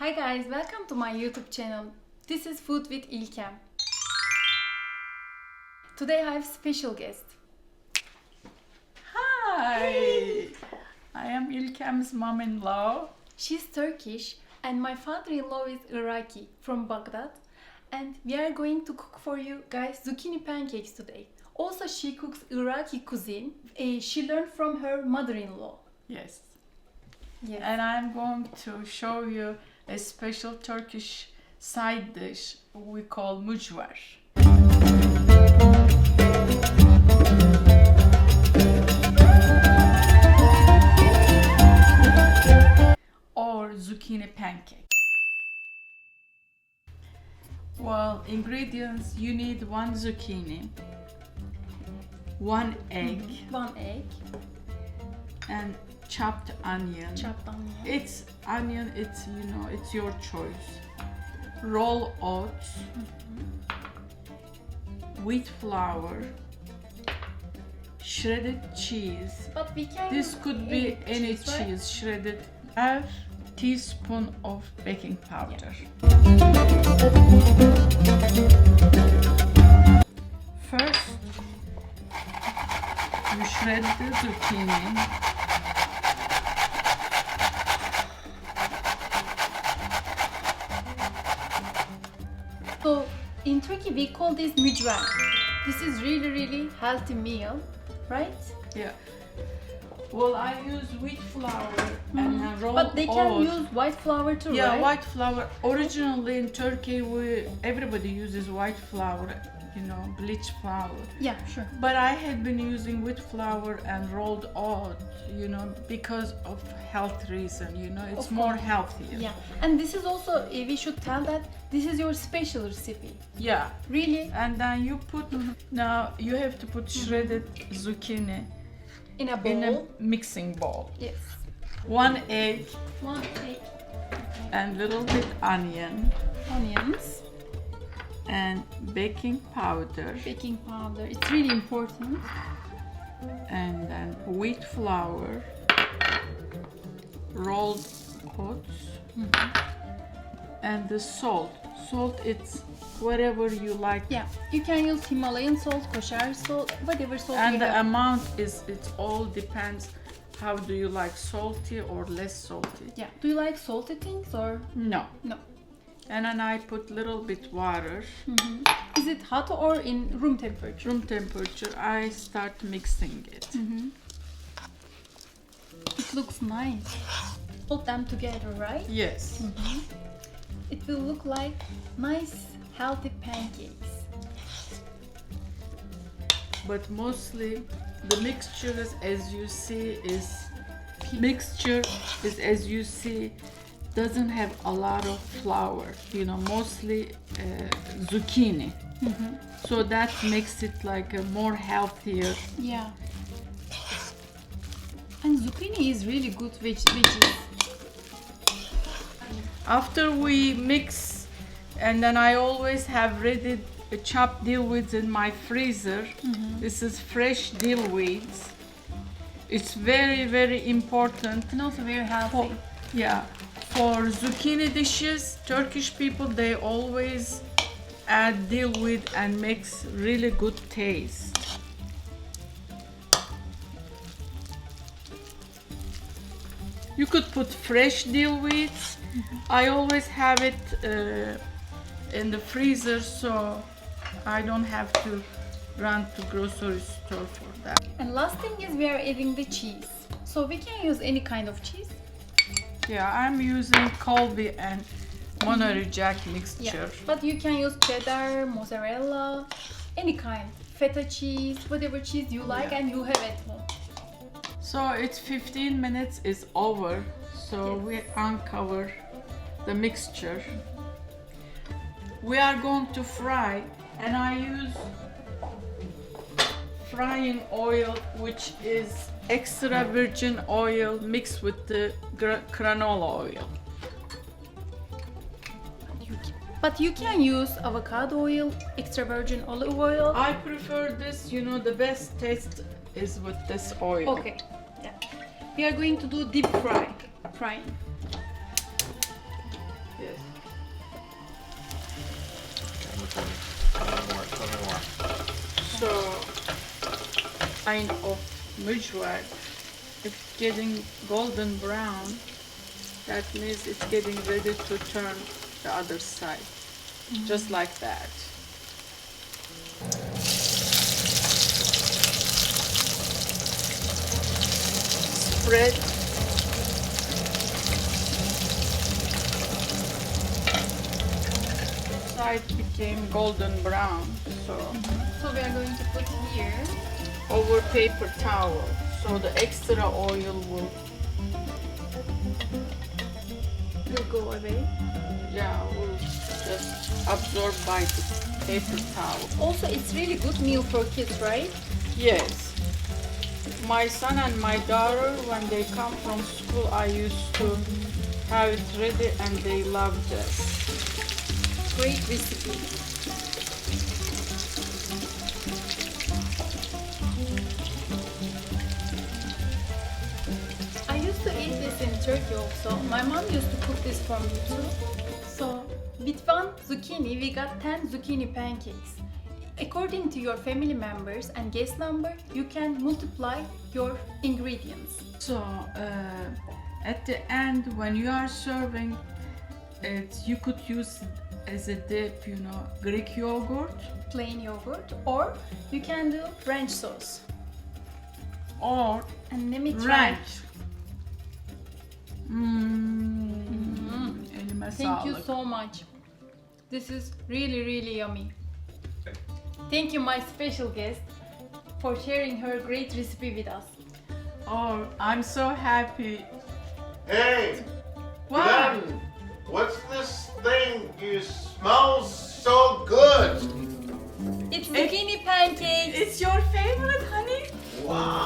Hi guys, welcome to my YouTube channel. This is Food with Ilkem. Today I have special guest. Hi! I am Ilkem's mom-in-law. She's Turkish and my father-in-law is Iraqi from Baghdad. And we are going to cook for you guys zucchini pancakes today. Also she cooks Iraqi cuisine. She learned from her mother-in-law. Yes. Yes. And I'm going to show you a special Turkish side dish we call mücver. Or zucchini pancake. Well, ingredients, you need 1 zucchini, 1 egg, 1 egg, and chopped onion. chopped onion, It's it's your choice. Roll oats, wheat flour, shredded cheese. but we can This use could be any cheese, right? cheese, shredded. Half teaspoon of baking powder. First, you shred the zucchini. So in Turkey we call this mücver. This is really healthy meal, right? Yeah. Well, I use wheat flour and roll But they can oat. use white flour too, Yeah, right? white flour. Originally in Turkey, everybody uses white flour, bleach flour. Yeah, sure. But I had been using wheat flour and rolled oat, because of health reason. It's Of more course. healthier. Yeah, and this is also, we should tell that this is your special recipe. Yeah. Really? And then you put. Now you have to put shredded zucchini In a bowl? in a mixing bowl. Yes. 1 egg 1 egg, and little bit onion onions, and baking powder. baking powder. It's really important. And then wheat flour, rolled oats, and the salt. Salt, it's whatever you like. Yeah, you can use Himalayan salt, kosher salt, whatever salt And you the have. amount it all depends. How do you like, salty or less salty? Yeah. Do you like salty things or No. no? And then I put little bit water, Is it hot or in room temperature? room temperature. I start mixing it. It looks nice. Put them together, right? Yes. It will look like nice, healthy pancakes. But mostly the mixture is, as you see, doesn't have a lot of flour. Mostly zucchini. So that makes it like a more healthier. Yeah. And zucchini is really good veggie. After we mix, and then I always have ready chopped dill weeds in my freezer. This is fresh dill weeds. It's very important. And also very healthy. For zucchini dishes, Turkish people, they always add dill weed and makes really good taste. You could put fresh dill weeds. I always have it in the freezer, so I don't have to run to grocery store for that. And last thing is we are adding the cheese. So we can use any kind of cheese. Yeah, I'm using Colby and Monterey Jack mixture. But you can use cheddar, mozzarella, any kind. Feta cheese, whatever cheese you like and you have at home. So it's 15 minutes is over. So we uncover the mixture. We are going to fry, and I use frying oil, which is extra virgin oil mixed with the canola oil. But you can use avocado oil, extra virgin olive oil. I prefer this, the best taste is with this oil. Okay. Yeah. We are going to do deep frying. kind of mücver. If it's getting golden brown, that means it's getting ready to turn the other side. Just like that. Spread. Side became golden brown, so So we are going to put here. over paper towel, so the extra oil will Will go away. just absorb by the paper towel. Also, it's really good meal for kids, right? Yes. My son and my daughter, when they come from school, I used to have it ready and they love this. Great recipe. I used to eat this in Turkey also. My mom used to cook this for me too. So with one zucchini, we got 10 zucchini pancakes. According to your family members and guest number, you can multiply your ingredients. So at the end, when you are serving it, you could use as a dip, Greek yogurt Plain yogurt, or you can do ranch sauce. or And let me try. ranch. Elime Thank you sağlık. so much. This is really, really yummy. Thank you, my special guest, for sharing her great recipe with us. Oh, I'm so happy. Hey, Wow. Glenn, what's this thing? You smell so good. It's zucchini pancakes. It's your favorite, honey? Wow.